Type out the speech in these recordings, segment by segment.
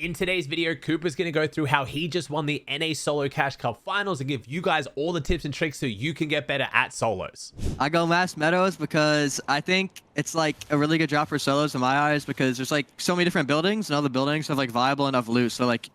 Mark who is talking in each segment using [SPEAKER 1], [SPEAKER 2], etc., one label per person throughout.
[SPEAKER 1] In today's video, Cooper's going to go through how he just won the NA Solo Cash Cup Finals and give you guys all the tips and tricks so you can get better at solos.
[SPEAKER 2] I go Mass Meadows because I think it's like a really good drop for solos in my eyes because there's like so many different buildings and all the buildings have like viable enough loot. So like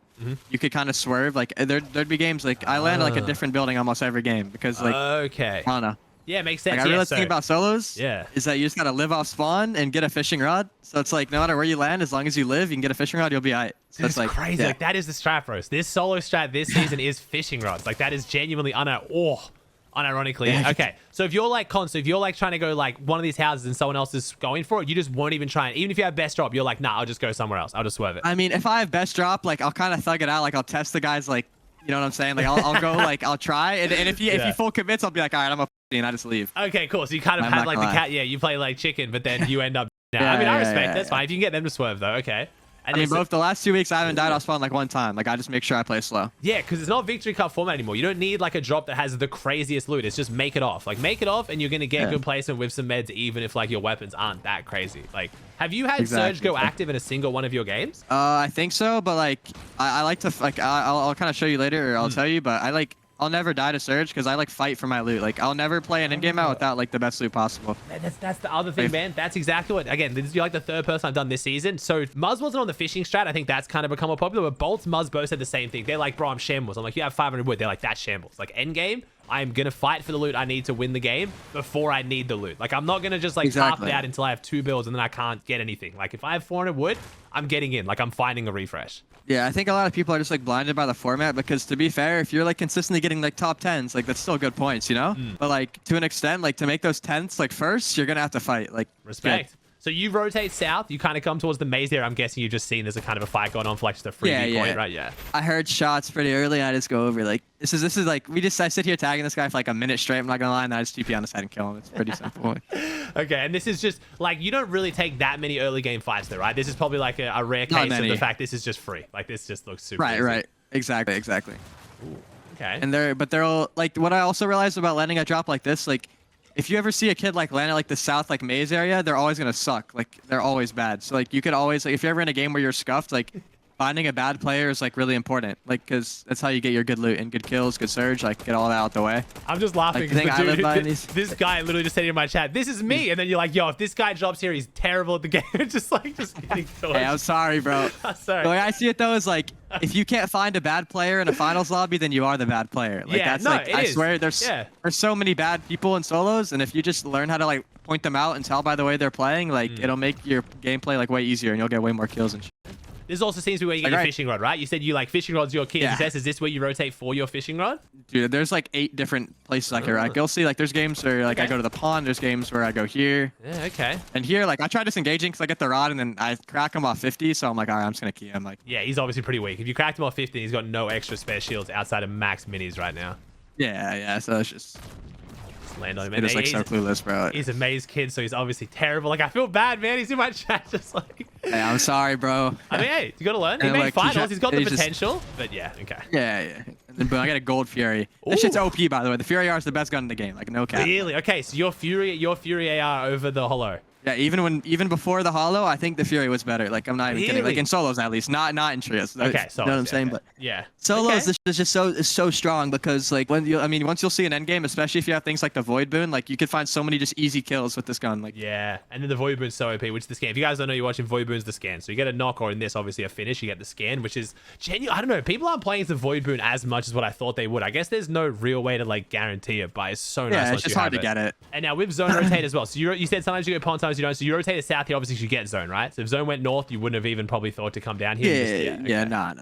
[SPEAKER 2] you could kind of swerve. Like there'd be games like I land like a different building almost every game because like
[SPEAKER 1] okay.
[SPEAKER 2] I don't know.
[SPEAKER 1] Yeah, makes sense.
[SPEAKER 2] Like, I realize the thing about solos is that you just gotta live off spawn and get a fishing rod. So it's like no matter where you land, as long as you live, you can get a fishing rod, you'll be alright. So
[SPEAKER 1] that's like crazy. Like that is the strat, bros. This solo strat this season is fishing rods. Like that is genuinely unironically. Yeah. Okay, so if you're like if you're like trying to go like one of these houses and someone else is going for it, you just won't even try. And even if you have best drop, you're like, nah, I'll just go somewhere else. I'll just swerve it.
[SPEAKER 2] I mean, if I have best drop, like I'll kind of thug it out. Like I'll test the guys. Like you know what I'm saying? Like I'll go like I'll try. And if he full commits, I'll be like, all right, I'm a and I just leave.
[SPEAKER 1] Okay, cool. So you kind of have like the cat. Yeah, you play like chicken, but then you end up. I mean, I respect that's fine. If you can get them to swerve though, okay. And
[SPEAKER 2] I mean, both the last 2 weeks I haven't died off spawn like one time. Like I just make sure I play slow.
[SPEAKER 1] Yeah, because it's not Victory Cup format anymore. You don't need like a drop that has the craziest loot. It's just make it off. Like make it off, and you're gonna get good placement with some meds, even if like your weapons aren't that crazy. Like, have you had Surge go active in a single one of your games?
[SPEAKER 2] I think so, but like I like to like I'll kind of show you later, or I'll tell you. But I'll never die to Surge because I like fight for my loot. Like I'll never play an in-game out without like the best loot possible.
[SPEAKER 1] That's the other thing, man. That's exactly what. Again, you're like the third person I've done this season. So Muzz wasn't on the fishing strat. I think that's kind of become more popular. But Bolts, Muzz both said the same thing. They're like, bro, I'm shambles. I'm like, you have 500 wood. They're like, that's shambles. Like end game, I'm gonna fight for the loot I need to win the game before I need the loot. Like I'm not gonna just like top it out until I have 2 builds and then I can't get anything. Like if I have 400 wood, I'm getting in. Like I'm finding a refresh.
[SPEAKER 2] Yeah, I think a lot of people are just like blinded by the format because to be fair, if you're like consistently getting like top 10s, like that's still good points, you know? But like to an extent, like to make those 10s like first, you're gonna have to fight. Like
[SPEAKER 1] respect. So you rotate south, you kind of come towards the maze there. I'm guessing you've just seen there's a kind of a fight going on for like just a freebie point, right? Yeah.
[SPEAKER 2] I heard shots pretty early and I just go over like this is like I sit here tagging this guy for like a minute straight, I'm not gonna lie, and I just TP on his head and kill him. It's pretty simple.
[SPEAKER 1] Okay, and this is just like you don't really take that many early game fights though, right? This is probably like a rare case of the fact this is just free. Like this just looks super easy.
[SPEAKER 2] Right. Exactly.
[SPEAKER 1] Ooh, okay.
[SPEAKER 2] And they're all like what I also realized about landing a drop like this, like if you ever see a kid like land at like the south like maze area, they're always gonna suck. Like they're always bad. So like you could always like if you're ever in a game where you're scuffed, like finding a bad player is like really important. Like because that's how you get your good loot and good kills, good surge. Like get all that out the way.
[SPEAKER 1] I'm just laughing because this guy literally just said in my chat, "This is me," and then you're like, "Yo, if this guy drops here, he's terrible at the game." just getting killed.
[SPEAKER 2] Hey, I'm sorry, bro.
[SPEAKER 1] I'm sorry.
[SPEAKER 2] The way I see it though is like if you can't find a bad player in a finals lobby, then you are the bad player. Like that's like I swear there's so many bad people in solos, and if you just learn how to like point them out and tell by the way they're playing, like it'll make your gameplay like way easier and you'll get way more kills and shit.
[SPEAKER 1] This also seems to be where you get your fishing rod, right? You said you like fishing rod's your key success. Is this where you rotate for your fishing rod?
[SPEAKER 2] Dude, there's like 8 different places I can ride. You'll see like there's games where like I go to the pond. There's games where I go here.
[SPEAKER 1] Yeah, okay.
[SPEAKER 2] And here, like I try disengaging because I get the rod and then I crack him off 50. So I'm like, all right, I'm just gonna key him. Like,
[SPEAKER 1] yeah, he's obviously pretty weak. If you cracked him off 50, he's got no extra spare shields outside of max minis right now.
[SPEAKER 2] Yeah. So it's just.
[SPEAKER 1] Land on him.
[SPEAKER 2] He's like so clueless, bro.
[SPEAKER 1] He's a maze kid, so he's obviously terrible. Like I feel bad, man. He's in my chat, just like.
[SPEAKER 2] Hey, I'm sorry, bro.
[SPEAKER 1] I mean, hey, you gotta learn. He made finals. He's got the potential, but yeah, okay.
[SPEAKER 2] Yeah. And then boom, I got a gold Fury. This shit's OP, by the way. The Fury AR is the best gun in the game. Like no cap.
[SPEAKER 1] Really? Okay, so your Fury AR over the Holo.
[SPEAKER 2] Yeah, even before the Holo, I think the Fury was better. Like I'm not even kidding. Like in solos at least, not in trios.
[SPEAKER 1] Okay,
[SPEAKER 2] you know what I'm saying? But
[SPEAKER 1] yeah,
[SPEAKER 2] solos this is just so strong because like once you'll see an end game, especially if you have things like the Void Boon, like you could find so many just easy kills with this gun. Like
[SPEAKER 1] yeah, and then the Void Boon's so OP, which is the scan. If you guys don't know, you're watching Void Boon's the scan. So you get a knock, or in this obviously a finish, you get the scan, which is genuine. I don't know, people aren't playing the Void Boon as much as what I thought they would. I guess there's no real way to like guarantee it, but it's so nice.
[SPEAKER 2] Yeah, it's just hard to get it.
[SPEAKER 1] And now with zone rotate as well. So you said sometimes you get pawn, sometimes you don't. So you rotate south here, obviously you get zone, right? So if zone went north, you wouldn't have even probably thought to come down here.
[SPEAKER 2] No.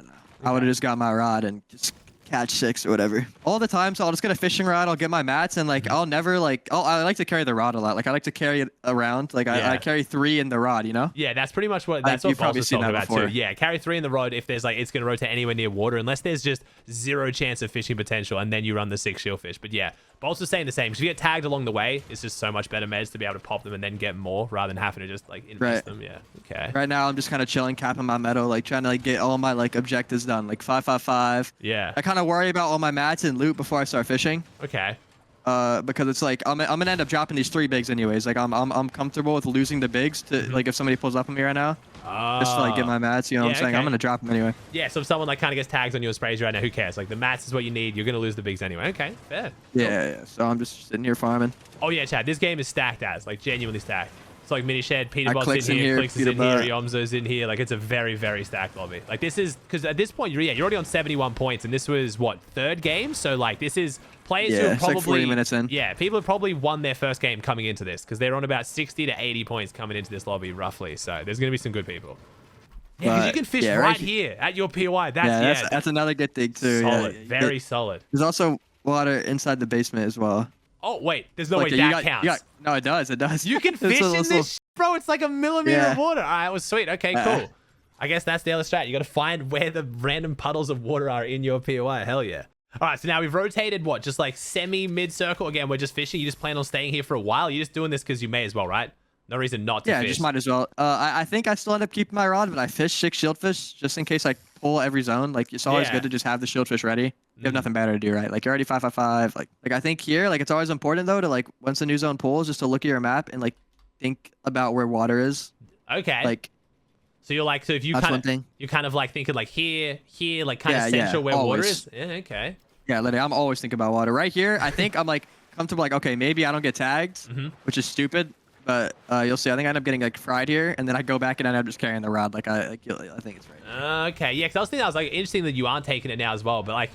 [SPEAKER 2] I would have just got my rod and just catch 6 or whatever. All the time, so I'll just get a fishing rod, I'll get my mats, and like I'll never like I like to carry the rod a lot. Like I like to carry it around. Like I carry 3 in the rod, you know?
[SPEAKER 1] Yeah, that's pretty much what you've probably seen that about too. Yeah, carry 3 in the rod if there's like it's gonna rotate anywhere near water, unless there's just 0 chance of fishing potential, and then you run the 6 shield fish. But yeah, Bolts is saying the same. Because if you get tagged along the way, it's just so much better meds to be able to pop them and then get more rather than having to just like invest them. Yeah. Okay.
[SPEAKER 2] Right now I'm just kind of chilling, capping my meadow, like trying to like get all my like objectives done, like 555.
[SPEAKER 1] Yeah.
[SPEAKER 2] I kind of worry about all my mats and loot before I start fishing.
[SPEAKER 1] Okay.
[SPEAKER 2] because it's like I'm gonna end up dropping these 3 bigs anyways. Like I'm comfortable with losing the bigs to like if somebody pulls up on me right now, just to like get my mats. You know what I'm saying?
[SPEAKER 1] Okay.
[SPEAKER 2] I'm gonna drop them anyway.
[SPEAKER 1] Yeah, so if someone like kind of gets tags on you and sprays you right now, who cares? Like the mats is what you need. You're gonna lose the bigs anyway. Okay, fair.
[SPEAKER 2] Yeah. So I'm just sitting here farming.
[SPEAKER 1] Oh yeah, Chad. This game is stacked as like genuinely stacked. It's like mini shed, Peterbot's
[SPEAKER 2] Clicks
[SPEAKER 1] in here, Clicks is in here,
[SPEAKER 2] Peterbot.
[SPEAKER 1] Yomzo's in here. Like it's a very, very stacked lobby. Like this is because at this point you're already on 71 points, and this was what 3rd game. So like this is players who have
[SPEAKER 2] it's
[SPEAKER 1] probably
[SPEAKER 2] like 40 minutes in.
[SPEAKER 1] Yeah, people have probably won their first game coming into this because they're on about 60 to 80 points coming into this lobby roughly. So there's gonna be some good people. Yeah, because you can fish right here at your POI.
[SPEAKER 2] That's another good thing too.
[SPEAKER 1] Solid,
[SPEAKER 2] Yeah.
[SPEAKER 1] very solid.
[SPEAKER 2] There's also water inside the basement as well.
[SPEAKER 1] Oh wait, there's no
[SPEAKER 2] Like,
[SPEAKER 1] way that counts.
[SPEAKER 2] No, it does. It does.
[SPEAKER 1] You can
[SPEAKER 2] It's
[SPEAKER 1] fish
[SPEAKER 2] a
[SPEAKER 1] in
[SPEAKER 2] little-
[SPEAKER 1] this, bro. It's like a millimeter of water. All right, it was sweet. Okay, cool. I guess that's the other strat. You got to find where the random puddles of water are in your POI. Hell yeah. All right, so now we've rotated what? Just like semi-mid circle. Again, we're just fishing. You just plan on staying here for a while. You're just doing this because you may as well, right? No reason not to fish.
[SPEAKER 2] Yeah, just might as well. I think I still end up keeping my rod, but I fish 6 shieldfish just in case I pull every zone. Like it's always good to just have the shieldfish ready. You have nothing better to do, right? Like you're already 555. Like I think here, like it's always important though to like once the new zone pulls, just to look at your map and like think about where water is.
[SPEAKER 1] Okay.
[SPEAKER 2] Like
[SPEAKER 1] so you're like, so if you
[SPEAKER 2] that's
[SPEAKER 1] kind
[SPEAKER 2] one
[SPEAKER 1] of
[SPEAKER 2] thing.
[SPEAKER 1] you're kind of like thinking like here, like kind of
[SPEAKER 2] Yeah,
[SPEAKER 1] central where water
[SPEAKER 2] always.
[SPEAKER 1] is. Yeah, okay.
[SPEAKER 2] Yeah, literally, I'm always thinking about water. Right here, I think I'm like comfortable. Like okay, maybe I don't get tagged, which is stupid. But you'll see. I think I end up getting like fried here, and then I go back and I end up just carrying the rod. Like I think it's right.
[SPEAKER 1] Okay, yeah, because I was thinking, I was like, interesting that you aren't taking it now as well, but like,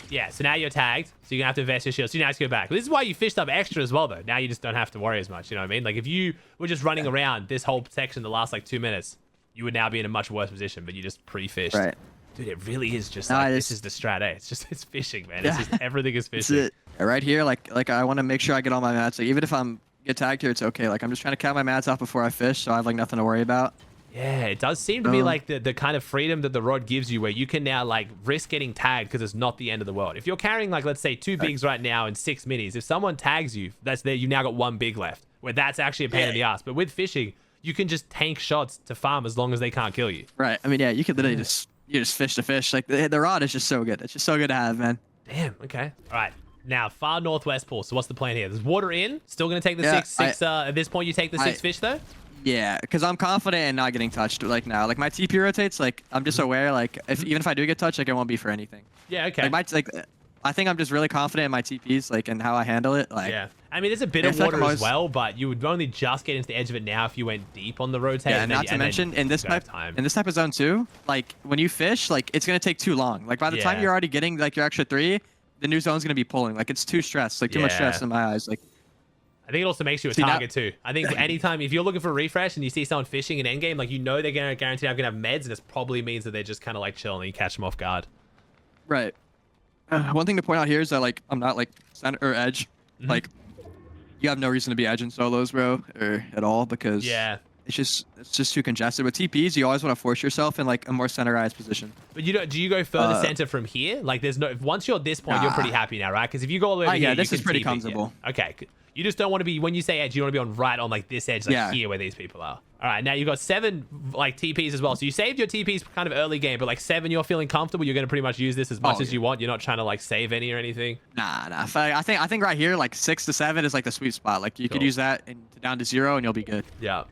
[SPEAKER 1] yeah, so now you're tagged, so you're gonna have to invest your shield, so you now have to go back. This is why you fished up extra as well, though. Now you just don't have to worry as much, you know what I mean? Like, if you were just running around this whole section the last, like, 2 minutes, you would now be in a much worse position, but you just pre-fished.
[SPEAKER 2] Right.
[SPEAKER 1] Dude, it really is just
[SPEAKER 2] No,
[SPEAKER 1] like, this is the strat, eh? It's fishing, man. It's just, everything is
[SPEAKER 2] That's
[SPEAKER 1] fishing.
[SPEAKER 2] it. Right here, like I want to make sure I get all my mats. Like even if I'm get tagged here, it's okay. Like I'm just trying to count my mats off before I fish, so I have like nothing to worry about.
[SPEAKER 1] Yeah, it does seem to be like the kind of freedom that the rod gives you where you can now like risk getting tagged because it's not the end of the world. If you're carrying like, let's say 2 bigs right now and 6 minis, if someone tags you, that's there, you now got 1 big left, where that's actually a pain in the ass. But with fishing, you can just tank shots to farm as long as they can't kill you.
[SPEAKER 2] Right. I mean, yeah, you could literally just fish to fish. Like the rod is just so good. It's just so good to have, man.
[SPEAKER 1] Damn, okay. All right. Now, far northwest pool. So what's the plan here? There's water in. Still going to take the six. At this point, you take the 6 fish, though?
[SPEAKER 2] Yeah, because I'm confident in not getting touched. Like now, like my TP rotates. Like I'm just aware. Like even if I do get touched, like it won't be for anything.
[SPEAKER 1] Yeah, okay.
[SPEAKER 2] Like I think I'm just really confident in my TPs, like and how I handle it. Like
[SPEAKER 1] yeah, I mean, there's a bit of water as well, but you would only just get into the edge of it now if you went deep on the rotate.
[SPEAKER 2] Yeah, and not to mention in this type of zone too. Like when you fish, like it's gonna take too long. Like by the time you're already getting like your extra 3, the new zone's gonna be pulling. Like it's too stressed. Like too much stress in my eyes. Like.
[SPEAKER 1] I think it also makes you a target too. I think anytime if you're looking for a refresh and you see someone fishing in endgame, like you know they're gonna guarantee I'm gonna have meds, and it probably means that they're just kind of like chilling and you catch them off guard.
[SPEAKER 2] Right. One thing to point out here is that like I'm not like center or edge. Like you have no reason to be edging solos, bro, or at all because it's just too congested. With TPs, you always want to force yourself in like a more centerized position.
[SPEAKER 1] But you don't. Do you go further center from here? Like there's no. Once you're at this point, you're pretty happy now, right? Because if you go all the way over here,
[SPEAKER 2] this is pretty
[SPEAKER 1] TP,
[SPEAKER 2] comfortable.
[SPEAKER 1] Yeah. Okay. You just don't want to be, when you say edge, you don't want to be on right on like this edge, like here where these people are. All right, now you've got 7 like TPs as well. So you saved your TPs kind of early game, but like 7, you're feeling comfortable. You're going to pretty much use this as much as you want. You're not trying to like save any or anything.
[SPEAKER 2] Nah. I think right here like 6 to 7 is like the sweet spot. Like you could use that and down to 0 and you'll be good.
[SPEAKER 1] Yeah.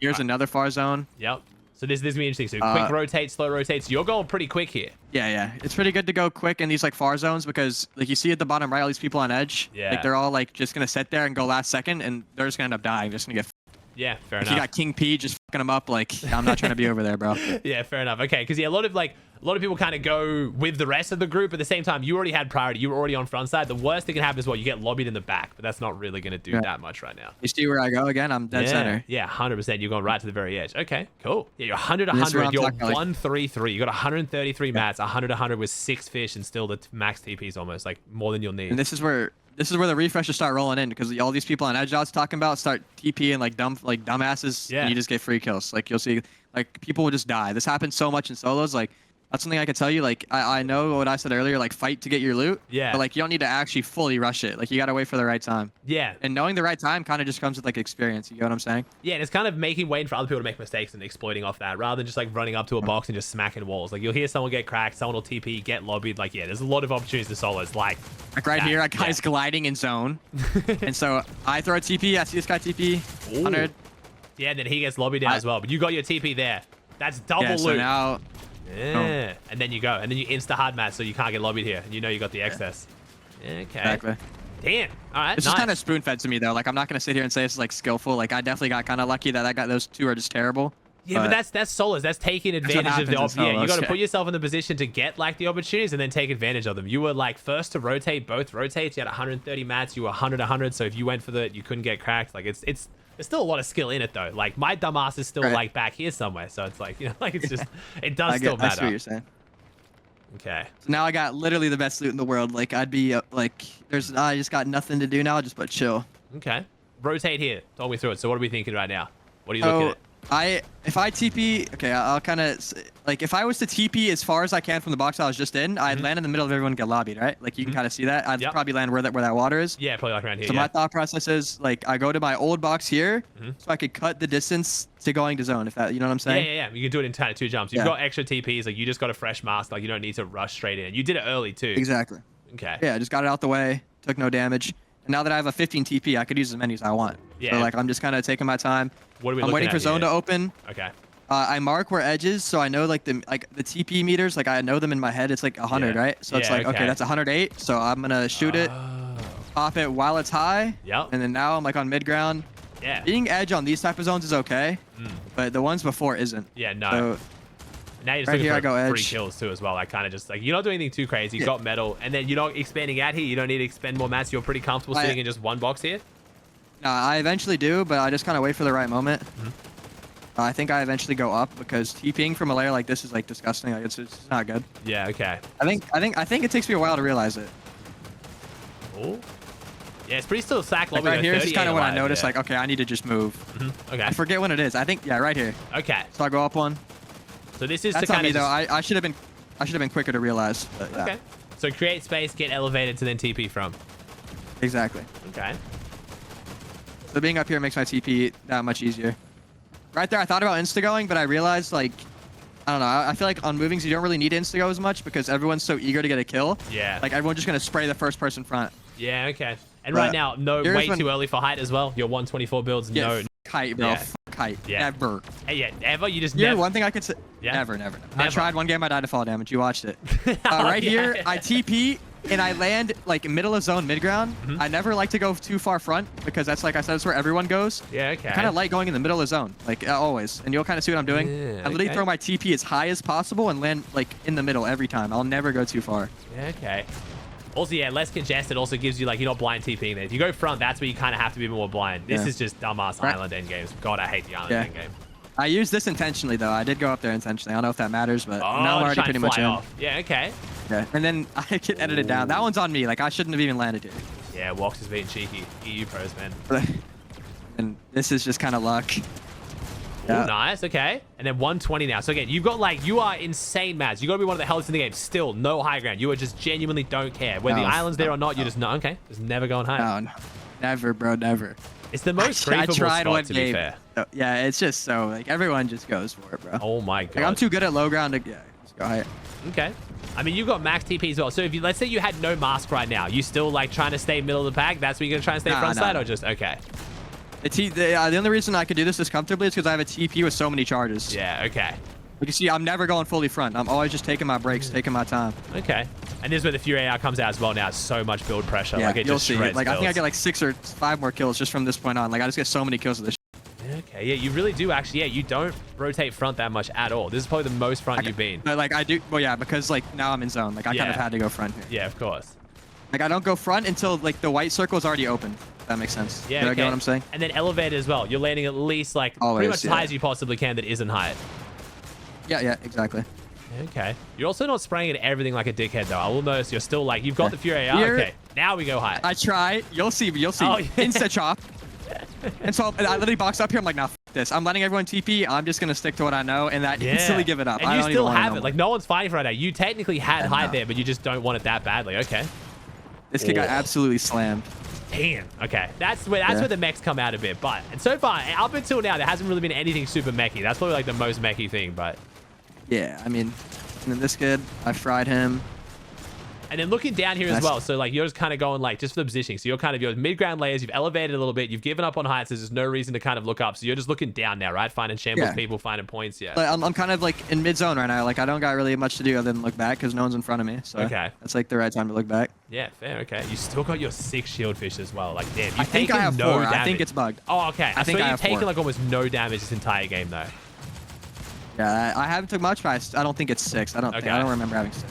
[SPEAKER 2] Here's another far zone.
[SPEAKER 1] Yep. So this is gonna be interesting. So quick rotate, slow rotates. You're going pretty quick here.
[SPEAKER 2] Yeah. It's pretty good to go quick in these like far zones because like you see at the bottom right, all these people on edge.
[SPEAKER 1] Yeah.
[SPEAKER 2] Like they're all like just gonna sit there and go last second, and they're just gonna end up dying. Just gonna get.
[SPEAKER 1] Yeah, fair
[SPEAKER 2] If
[SPEAKER 1] enough.
[SPEAKER 2] you got King P just fucking them up, like I'm not trying to be over there, bro.
[SPEAKER 1] Yeah, fair enough. Okay, because a lot of people kind of go with the rest of the group. At the same time, you already had priority. You were already on front side. The worst that can happen is what you get lobbied in the back, but that's not really going to do that much right now.
[SPEAKER 2] You see where I go again? I'm dead center.
[SPEAKER 1] Yeah, 100%. You're going right to the very edge. Okay, cool. Yeah, you're 100 100. You're 133. You got 133 mats. 100 100 with 6 fish and still the max TPs almost like more than you'll need.
[SPEAKER 2] And this is where the refreshers start rolling in because all these people on edge odds talking about start TPing like dumbasses.
[SPEAKER 1] Yeah.
[SPEAKER 2] And you just get free kills. Like you'll see like people will just die. This happens so much in solos. Like That's something I could tell you. Like, I know what I said earlier, like, fight to get your loot.
[SPEAKER 1] Yeah.
[SPEAKER 2] But, like, you don't need to actually fully rush it. Like, you got to wait for the right time.
[SPEAKER 1] Yeah.
[SPEAKER 2] And knowing the right time kind of just comes with, like, experience. You get what I'm saying?
[SPEAKER 1] Yeah, and it's kind of waiting for other people to make mistakes and exploiting off that rather than just, like, running up to a box and just smacking walls. Like, you'll hear someone get cracked, someone will TP, get lobbied. Like, yeah, there's a lot of opportunities to solos. Like
[SPEAKER 2] right
[SPEAKER 1] that.
[SPEAKER 2] here, a guy's gliding in zone. And so I throw a TP. I see this guy TP. 100.
[SPEAKER 1] Yeah, and then he gets lobbied down as well. But you got your TP there. That's double
[SPEAKER 2] Yeah,
[SPEAKER 1] loot.
[SPEAKER 2] so now...
[SPEAKER 1] Yeah. And then you go. And then you insta hard match so you can't get lobbied here. And you know you got the excess. Okay.
[SPEAKER 2] Exactly.
[SPEAKER 1] Damn. All right.
[SPEAKER 2] It's just kind of spoon fed to me though. Like I'm not gonna sit here and say it's like skillful. Like I definitely got kind of lucky that I got those two are just terrible.
[SPEAKER 1] Yeah, but that's solos. That's taking advantage of the yeah. You got to put yourself in the position to get like the opportunities and then take advantage of them. You were like first to rotate both rotates. You had 130 mats. You were 100. So if you went for the, you couldn't get cracked. Like it's there's still a lot of skill in it though. Like my dumbass is still like back here somewhere. So it's like, you know, like it's just it does still matter.
[SPEAKER 2] I see what you're saying.
[SPEAKER 1] Okay.
[SPEAKER 2] So now I got literally the best loot in the world. Like I'd be like, I just got nothing to do now, just but chill.
[SPEAKER 1] Okay. Rotate here. Talk me through it. So what are we thinking right now? What are you looking at?
[SPEAKER 2] If I TP, okay, I'll kind of like if I was to TP as far as I can from the box I was just in, I'd land in the middle of everyone and get lobbied, right? Like you can kind of see that. I'd probably land where that water is.
[SPEAKER 1] Yeah, probably like around here.
[SPEAKER 2] So my thought process is like I go to my old box here, so I could cut the distance to going to zone. If that, you know what I'm saying?
[SPEAKER 1] Yeah. You can do it in kind of 2 jumps. You've got extra TPs. Like you just got a fresh mask. Like you don't need to rush straight in. You did it early too.
[SPEAKER 2] Exactly.
[SPEAKER 1] Okay.
[SPEAKER 2] Yeah, just got it out the way. Took no damage. And now that I have a 15 TP, I could use as many as I want.
[SPEAKER 1] Yeah.
[SPEAKER 2] So like I'm just kind of taking my time.
[SPEAKER 1] What are we
[SPEAKER 2] I'm waiting for zone to open.
[SPEAKER 1] Okay.
[SPEAKER 2] I mark where edges, so I know like the TP meters, like I know them in my head. It's like 100, right? So it's like okay, that's 108. So I'm gonna shoot it, pop it while it's high.
[SPEAKER 1] Yep.
[SPEAKER 2] And then now I'm like on mid ground.
[SPEAKER 1] Yeah.
[SPEAKER 2] Being edge on these type of zones is okay, but the ones before isn't.
[SPEAKER 1] Yeah, no.
[SPEAKER 2] So,
[SPEAKER 1] now you're just
[SPEAKER 2] right
[SPEAKER 1] looking
[SPEAKER 2] here,
[SPEAKER 1] for
[SPEAKER 2] I go
[SPEAKER 1] 3
[SPEAKER 2] edge.
[SPEAKER 1] kills too as well. Like kind of just like you're not doing anything too crazy. You got metal, and then you're not expanding out here. You don't need to expend more mats. You're pretty comfortable sitting in just one box here.
[SPEAKER 2] No, I eventually do, but I just kind of wait for the right moment. I think I eventually go up because TPing from a layer like this is like disgusting. Like it's not good.
[SPEAKER 1] Yeah. Okay.
[SPEAKER 2] I think it takes me a while to realize it.
[SPEAKER 1] Oh. Yeah, it's pretty still sack lobby.
[SPEAKER 2] Like right here is just kind of when I notice,
[SPEAKER 1] yeah.
[SPEAKER 2] like, okay, I need to just move.
[SPEAKER 1] Okay.
[SPEAKER 2] I forget when it is. I think, yeah, right here.
[SPEAKER 1] Okay.
[SPEAKER 2] So I go up one.
[SPEAKER 1] So this is
[SPEAKER 2] That's
[SPEAKER 1] to kind
[SPEAKER 2] on me
[SPEAKER 1] of
[SPEAKER 2] though. I should have been quicker to realize. But, yeah.
[SPEAKER 1] Okay. So create space, get elevated to then TP from.
[SPEAKER 2] Exactly.
[SPEAKER 1] Okay.
[SPEAKER 2] So being up here makes my TP that much easier. Right there, I thought about insta-going, but I realized, like, I don't know. I feel like on movings, you don't really need insta-go as much because everyone's so eager to get a kill.
[SPEAKER 1] Yeah.
[SPEAKER 2] Like, everyone's just going to spray the first person front.
[SPEAKER 1] Yeah, okay. And
[SPEAKER 2] But
[SPEAKER 1] right now, way too early for height as well. Your 124 builds,
[SPEAKER 2] yeah, height, bro.
[SPEAKER 1] Yeah.
[SPEAKER 2] Height.
[SPEAKER 1] Yeah.
[SPEAKER 2] Never.
[SPEAKER 1] Hey, yeah, ever? You just
[SPEAKER 2] You know,
[SPEAKER 1] never.
[SPEAKER 2] one thing I could say.
[SPEAKER 1] Yeah.
[SPEAKER 2] Never. I tried one game, I died to fall damage. You watched it. Right here, I TP and I land like middle of zone mid ground. I never like to go too far front because that's like I said, that's where everyone goes.
[SPEAKER 1] Yeah, okay.
[SPEAKER 2] I kind of like going in the middle of zone, like always. And you'll kind of see what I'm doing.
[SPEAKER 1] Yeah,
[SPEAKER 2] I literally
[SPEAKER 1] okay.
[SPEAKER 2] throw my TP as high as possible and land like in the middle every time. I'll never go too far.
[SPEAKER 1] Yeah, okay. Also, yeah, less congested also gives you, like, you're not blind TPing there. If you go front, that's where you kind of have to be more blind. This is just dumbass island endgames. God, I hate the island endgame.
[SPEAKER 2] I used this intentionally, though. I did go up there intentionally. I don't know if that matters, but
[SPEAKER 1] Oh,
[SPEAKER 2] now I'm already pretty much in.
[SPEAKER 1] off. Yeah, okay.
[SPEAKER 2] Yeah, and then I get edited down. That one's on me. Like, I shouldn't have even landed here.
[SPEAKER 1] Yeah, Wox is being cheeky. EU pros, man.
[SPEAKER 2] And this is just kind of luck.
[SPEAKER 1] Ooh, nice, okay. And then 120 now. So again, you've got like, you are insane, Mads. You got to be one of the healthiest in the game. Still, no high ground. You are just genuinely don't care. Whether the island's there or not, you just know, okay, just never going high.
[SPEAKER 2] No, never, bro, never.
[SPEAKER 1] It's the most
[SPEAKER 2] I
[SPEAKER 1] creepable
[SPEAKER 2] tried
[SPEAKER 1] spot,
[SPEAKER 2] one
[SPEAKER 1] to
[SPEAKER 2] game.
[SPEAKER 1] be fair.
[SPEAKER 2] Yeah, it's just so, like, everyone just goes for it, bro.
[SPEAKER 1] Oh my God.
[SPEAKER 2] Like, I'm too good at low ground to, yeah, just go high.
[SPEAKER 1] Okay. I mean, you've got max TP as well. So if you, let's say you had no mask right now, you still like trying to stay middle of the pack? That's where you're going to try and stay front side or just, okay.
[SPEAKER 2] The only reason I could do this comfortably is because I have a TP with so many charges.
[SPEAKER 1] Yeah, okay.
[SPEAKER 2] Like you see, I'm never going fully front. I'm always just taking my breaks, taking my time.
[SPEAKER 1] Okay. And this is where the Fury AR comes out as well now. It's so much build pressure.
[SPEAKER 2] Yeah,
[SPEAKER 1] like it
[SPEAKER 2] you'll
[SPEAKER 1] just
[SPEAKER 2] see.
[SPEAKER 1] shreds
[SPEAKER 2] Like I think I
[SPEAKER 1] builds.
[SPEAKER 2] get like 6 or 5 more kills just from this point on. Like I just get so many kills with this.
[SPEAKER 1] Okay, yeah, you really do actually. Yeah, you don't rotate front that much at all. This is probably the most front you've been.
[SPEAKER 2] But like I do, well yeah, because like now I'm in zone. Like I kind of had to go front here.
[SPEAKER 1] Yeah, of course.
[SPEAKER 2] Like I don't go front until like the white circle is already open. If that makes sense.
[SPEAKER 1] Yeah,
[SPEAKER 2] You
[SPEAKER 1] okay.
[SPEAKER 2] get what I'm saying?
[SPEAKER 1] And then elevated as well. You're landing at least like
[SPEAKER 2] Always,
[SPEAKER 1] pretty much as high
[SPEAKER 2] yeah.
[SPEAKER 1] as you possibly can that isn't height.
[SPEAKER 2] Yeah, exactly.
[SPEAKER 1] Okay. You're also not spraying at everything like a dickhead though. I will notice you're still like, you've got the Fury AR.
[SPEAKER 2] Here-
[SPEAKER 1] Okay, now we go high.
[SPEAKER 2] I try. You'll see.
[SPEAKER 1] Oh, yeah.
[SPEAKER 2] Insta chop. And so I literally box up here. I'm like, nah, f this. I'm letting everyone TP. I'm just gonna stick to what I know, and that instantly give it up.
[SPEAKER 1] And
[SPEAKER 2] I
[SPEAKER 1] you
[SPEAKER 2] don't
[SPEAKER 1] still
[SPEAKER 2] even wanna
[SPEAKER 1] have
[SPEAKER 2] know
[SPEAKER 1] it.
[SPEAKER 2] more.
[SPEAKER 1] Like no one's fighting for it right now. You technically had hide there, but you just don't want it that badly. Okay.
[SPEAKER 2] This kid got absolutely slammed.
[SPEAKER 1] Damn. Okay. That's where the mechs come out a bit. But and so far, up until now, there hasn't really been anything super mechy. That's probably like the most mechy thing. But
[SPEAKER 2] yeah, I mean, and then this kid, I fried him.
[SPEAKER 1] And then looking down here as well. So like you're just kind of going like just for the positioning. So you're kind of your mid-ground layers. You've elevated a little bit. You've given up on heights. So there's no reason to kind of look up. So you're just looking down now, right? Finding shambles, people, finding points. Yeah.
[SPEAKER 2] Like, I'm kind of like in mid zone right now. Like I don't got really much to do other than look back because no one's in front of me. So that's like the right time to look back.
[SPEAKER 1] Yeah, fair. Okay. You still got your 6 shield fish as well. Like damn. I
[SPEAKER 2] think I have 4. I think it's bugged.
[SPEAKER 1] Oh, okay.
[SPEAKER 2] I think
[SPEAKER 1] you've taken like almost no damage this entire game though.
[SPEAKER 2] Yeah, I haven't took much, but I don't think it's 6. I don't remember having 6.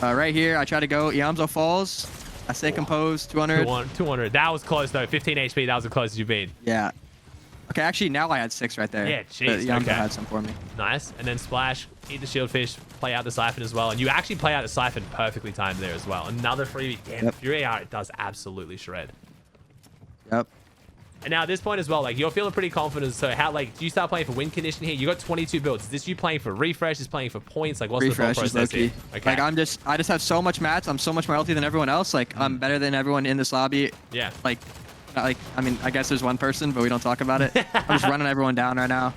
[SPEAKER 2] Right here, I try to go. Yamzo falls. I stay composed. 200.
[SPEAKER 1] 200. That was close though. 15 HP. That was the closest you've been.
[SPEAKER 2] Yeah. Okay, actually now I had 6 right there.
[SPEAKER 1] Yeah, jeez.
[SPEAKER 2] Yamzo had some for me.
[SPEAKER 1] Nice. And then splash, eat the shield fish, play out the siphon as well. And you actually play out the siphon perfectly timed there as well. Another freebie. Damn, Fury AR, it does absolutely shred.
[SPEAKER 2] Yep.
[SPEAKER 1] And now at this point as well, like you're feeling pretty confident. So how like do you start playing for win condition here? You got 22 builds. Is this you playing for refresh? Is playing for points? Like what's
[SPEAKER 2] refresh
[SPEAKER 1] the thought process here?
[SPEAKER 2] Okay. Like I just have so much mats. I'm so much more healthy than everyone else. Like I'm better than everyone in this lobby.
[SPEAKER 1] Yeah.
[SPEAKER 2] Like I mean I guess there's one person, but we don't talk about it. I'm just running everyone down right now.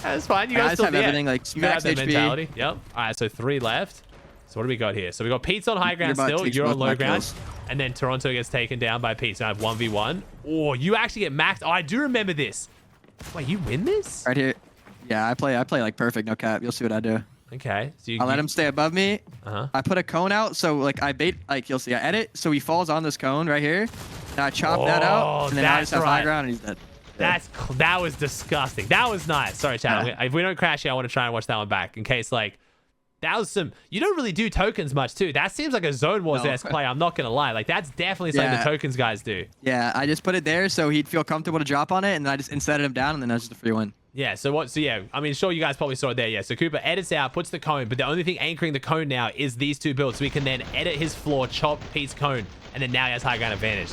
[SPEAKER 1] That's fine. You guys still
[SPEAKER 2] have everything like
[SPEAKER 1] you have
[SPEAKER 2] max
[SPEAKER 1] that
[SPEAKER 2] HP.
[SPEAKER 1] mentality. Yep. All right. So 3 left. So what do we got here? So we got Pete's on high ground still. You're on low ground. And then Toronto gets taken down by Pete. So I have 1v1. Oh, you actually get maxed. Oh, I do remember this. Wait, you win this?
[SPEAKER 2] Right here. Yeah, I play like perfect, no cap. You'll see what I do.
[SPEAKER 1] Okay. So
[SPEAKER 2] I let him stay above me. I put a cone out, so like I bait, like you'll see, I edit, so he falls on this cone right here. And I chop that out, and then I just have high ground, and he's dead.
[SPEAKER 1] That was disgusting. That was nice. Sorry, chat. If we don't crash here, I want to try and watch that one back in case like that was some. You don't really do tokens much too. That seems like a Zone Wars-esque play. I'm not gonna lie. Like that's definitely something the tokens guys do.
[SPEAKER 2] Yeah, I just put it there so he'd feel comfortable to drop on it, and then I just insetted him down, and then that's just a free win.
[SPEAKER 1] Yeah, so yeah, I mean, sure, you guys probably saw it there. Yeah, so Cooper edits out, puts the cone, but the only thing anchoring the cone now is these 2 builds. So we can then edit his floor, chop Pete's cone, and then now he has high ground advantage.